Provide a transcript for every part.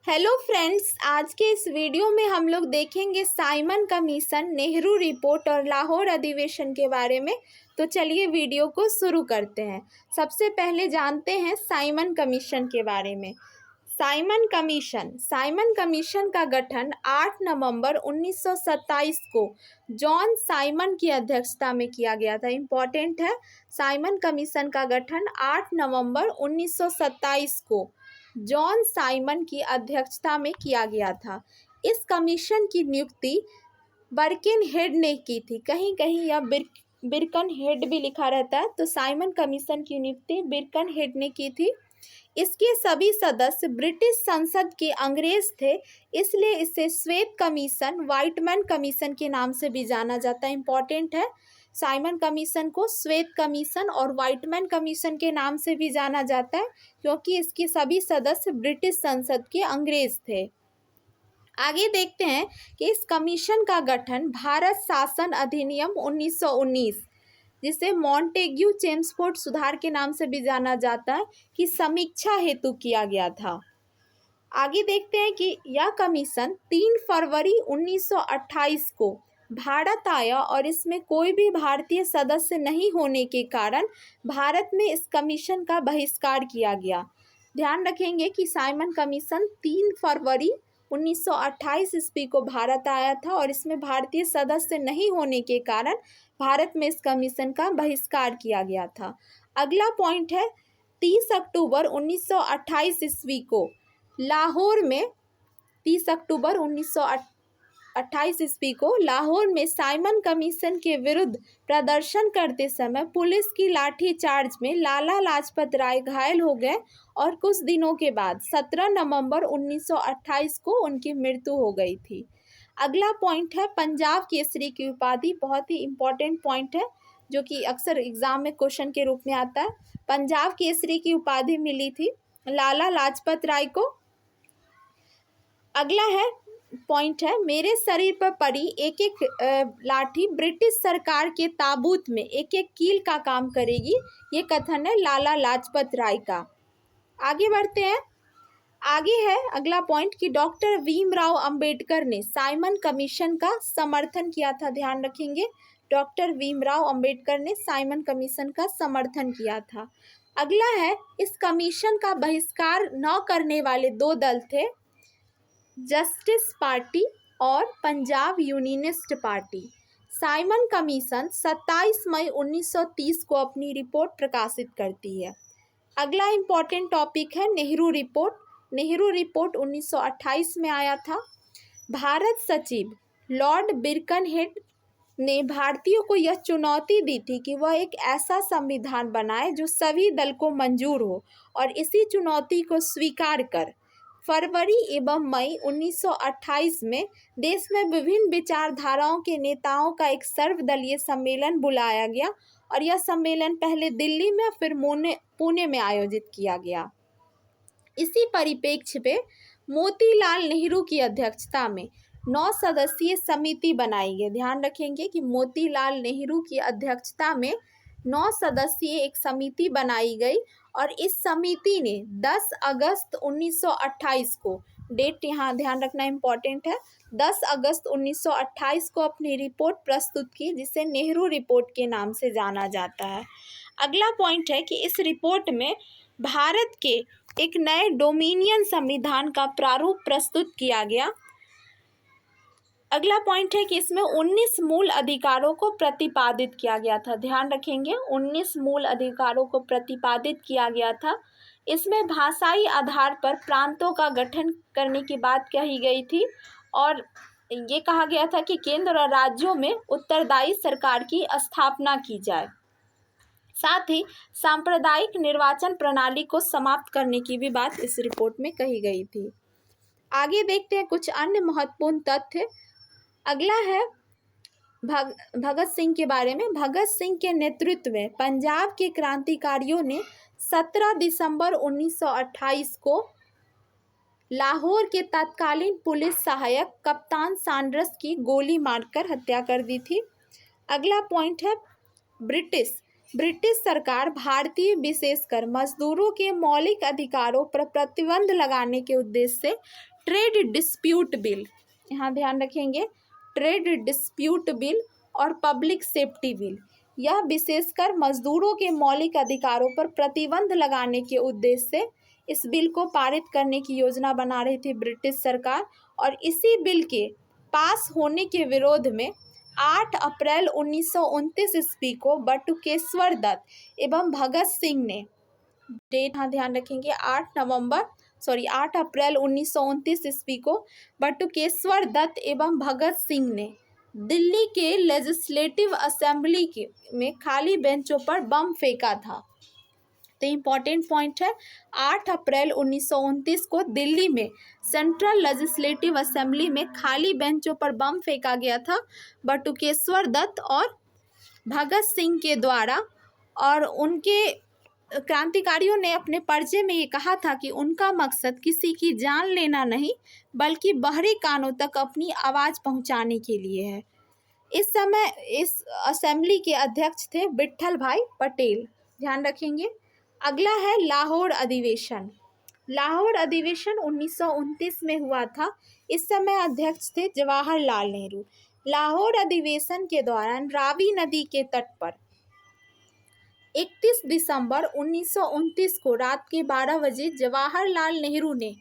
Hello friends, आज के इस वीडियो में हम लोग देखेंगे साइमन कमीशन, नेहरू रिपोर्ट और लाहौर अधिवेशन के बारे में। तो चलिए वीडियो को शुरू करते हैं। सबसे पहले जानते हैं साइमन कमीशन के बारे में। साइमन कमीशन का गठन 8 नवंबर 1927 को जॉन साइमन की अध्यक्षता में किया गया था। इम्पॉर्टेंट है, साइमन कमीशन का गठन 8 नवंबर 1927 को जॉन साइमन की अध्यक्षता में किया गया था। इस कमीशन की नियुक्ति बर्किनहेड ने की थी। कहीं कहीं यह बिर्कनहेड भी लिखा रहता है, तो साइमन कमीशन की नियुक्ति बिर्कनहेड ने की थी। इसके सभी सदस्य ब्रिटिश संसद के अंग्रेज थे, इसलिए इसे श्वेत कमीशन, व्हाइटमैन कमीशन के नाम से भी जाना जाता है। इम्पॉर्टेंट है, साइमन कमीशन को श्वेत कमीशन और व्हाइटमैन कमीशन के नाम से भी जाना जाता है, क्योंकि इसके सभी सदस्य ब्रिटिश संसद के अंग्रेज थे। आगे देखते हैं कि इस कमीशन का गठन भारत शासन अधिनियम 1919, जिसे मॉन्टेग्यू चेम्सफोर्ड सुधार के नाम से भी जाना जाता है, की समीक्षा हेतु किया गया था। आगे देखते हैं कि यह कमीशन 3 फरवरी 1928 को भारत आया और इसमें कोई भी भारतीय सदस्य नहीं होने के कारण भारत में इस कमीशन का बहिष्कार किया गया। ध्यान रखेंगे कि साइमन कमीशन 3 फरवरी 1928 ईस्वी को भारत आया था और इसमें भारतीय सदस्य नहीं होने के कारण भारत में इस कमीशन का बहिष्कार किया गया था। अगला पॉइंट है, 30 अक्टूबर 1928 ईस्वी को लाहौर में 30 अक्टूबर 1928 ईस्वी को लाहौर में साइमन कमीशन के विरुद्ध प्रदर्शन करते समय पुलिस की लाठी चार्ज में लाला लाजपत राय घायल हो गए और कुछ दिनों के बाद 17 नवंबर 1928 को उनकी मृत्यु हो गई थी। अगला पॉइंट है, पंजाब केसरी की उपाधि। बहुत ही इम्पोर्टेंट पॉइंट है, जो कि अक्सर एग्जाम में क्वेश्चन के रूप में आता है। पंजाब केसरी की उपाधि मिली थी लाला लाजपत राय को। अगला पॉइंट है, मेरे शरीर पर पड़ी एक एक लाठी ब्रिटिश सरकार के ताबूत में एक एक कील का काम करेगी। ये कथन है लाला लाजपत राय का। आगे बढ़ते हैं। आगे है अगला पॉइंट कि डॉक्टर भीमराव अंबेडकर ने साइमन कमीशन का समर्थन किया था। ध्यान रखेंगे, डॉक्टर भीमराव अंबेडकर ने साइमन कमीशन का समर्थन किया था। अगला है, इस कमीशन का बहिष्कार न करने वाले 2 दल थे, जस्टिस पार्टी और Punjab unionist party. Simon commission 27 मई 1930 को अपनी रिपोर्ट प्रकाशित करती है। अगला इम्पॉर्टेंट टॉपिक है नेहरू रिपोर्ट। नेहरू रिपोर्ट 1928 में आया था। भारत सचिव लॉर्ड बिर्कनहेड ने भारतीयों को यह चुनौती दी थी कि वह एक ऐसा संविधान बनाए जो सभी दल को मंजूर हो, और इसी चुनौती को स्वीकार कर फरवरी एवं मई 1928 में देश में विभिन्न विचारधाराओं के नेताओं का एक सर्वदलीय सम्मेलन बुलाया गया, और यह सम्मेलन पहले दिल्ली में फिर पुणे में आयोजित किया गया। इसी परिप्रेक्ष्य पे मोतीलाल नेहरू की अध्यक्षता में 9 सदस्यीय समिति बनाई गई। ध्यान रखेंगे कि मोतीलाल नेहरू की अध्यक्षता में 9 सदस्यीय एक समिति बनाई गई, और इस समिति ने 10 अगस्त 1928 को, डेट यहाँ ध्यान रखना इम्पॉर्टेंट है, 10 अगस्त 1928 को अपनी रिपोर्ट प्रस्तुत की, जिसे नेहरू रिपोर्ट के नाम से जाना जाता है। अगला पॉइंट है कि इस रिपोर्ट में भारत के एक नए डोमिनियन संविधान का प्रारूप प्रस्तुत किया गया। अगला पॉइंट है कि इसमें 19 मूल अधिकारों को प्रतिपादित किया गया था। ध्यान रखेंगे, 19 मूल अधिकारों को प्रतिपादित किया गया था। इसमें भाषाई आधार पर प्रांतों का गठन करने की बात कही गई थी, और ये कहा गया था कि केंद्र और राज्यों में उत्तरदायी सरकार की स्थापना की जाए। साथ ही सांप्रदायिक निर्वाचन प्रणाली को समाप्त करने की भी बात इस रिपोर्ट में कही गई थी। आगे देखते हैं कुछ अन्य महत्वपूर्ण तथ्य। अगला है भगत सिंह के बारे में। भगत सिंह के नेतृत्व में पंजाब के क्रांतिकारियों ने 17 दिसंबर 1928 को लाहौर के तत्कालीन पुलिस सहायक कप्तान सैंडर्स की गोली मारकर हत्या कर दी थी। अगला पॉइंट है, ब्रिटिश सरकार भारतीय विशेषकर मजदूरों के मौलिक अधिकारों पर प्रतिबंध लगाने के उद्देश्य से ट्रेड डिस्प्यूट बिल, यहाँ ध्यान रखेंगे, ट्रेड डिस्प्यूट बिल और पब्लिक सेफ्टी बिल। यह विशेषकर मजदूरों के मौलिक अधिकारों पर प्रतिबंध लगाने के उद्देश्य से इस बिल को पारित करने की योजना बना रही थी ब्रिटिश सरकार। और इसी बिल के पास होने के विरोध में 8 अप्रैल 1929 ईस्वी को बटुकेश्वर दत्त एवं भगत सिंह ने, डेट हाँ ध्यान रखेंगे, 8 अप्रैल 1929 ईस्वी को बटुकेश्वर दत्त एवं भगत सिंह ने दिल्ली के लेजिस्लेटिव असेंबली में खाली बेंचों पर बम फेंका था। तो इम्पॉर्टेंट पॉइंट है, 8 अप्रैल 1929 को दिल्ली में सेंट्रल लेजिस्लेटिव असेंबली में खाली बेंचों पर बम फेंका गया था बटुकेश्वर दत्त और भगत सिंह के द्वारा। और उनके क्रांतिकारियों ने अपने पर्चे में ये कहा था कि उनका मकसद किसी की जान लेना नहीं बल्कि बाहरी कानों तक अपनी आवाज़ पहुंचाने के लिए है। इस समय इस असेंबली के अध्यक्ष थे विट्ठल भाई पटेल, ध्यान रखेंगे। अगला है लाहौर अधिवेशन। लाहौर अधिवेशन 1929 में हुआ था। इस समय अध्यक्ष थे जवाहरलाल नेहरू। लाहौर अधिवेशन के दौरान रावी नदी के तट पर 31 दिसंबर 1929 को रात के 12 बजे जवाहरलाल नेहरू ने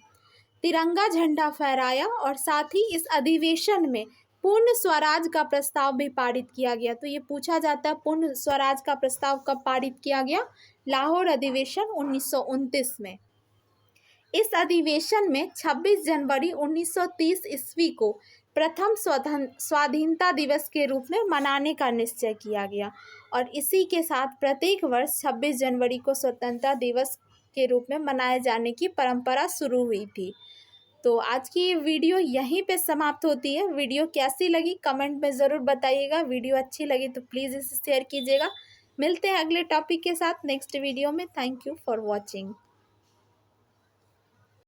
तिरंगा झंडा फहराया और साथ ही इस अधिवेशन में पूर्ण स्वराज का प्रस्ताव भी पारित किया गया। तो ये पूछा जाता है पूर्ण स्वराज का प्रस्ताव कब पारित किया गया? लाहौर अधिवेशन 1929 में। इस अधिवेशन में 26 जनवरी 1930 ईस्वी को प्रथम स्वाधीनता दिवस के रूप में मनाने का निश्चय किया गया और इसी के साथ प्रत्येक वर्ष 26 जनवरी को स्वतंत्रता दिवस के रूप में मनाए जाने की परंपरा शुरू हुई थी। तो आज की ये वीडियो यहीं पे समाप्त होती है। वीडियो कैसी लगी कमेंट में ज़रूर बताइएगा। वीडियो अच्छी लगी तो प्लीज़ इसे शेयर कीजिएगा। मिलते हैं अगले टॉपिक के साथ नेक्स्ट वीडियो में। Thank you for watching.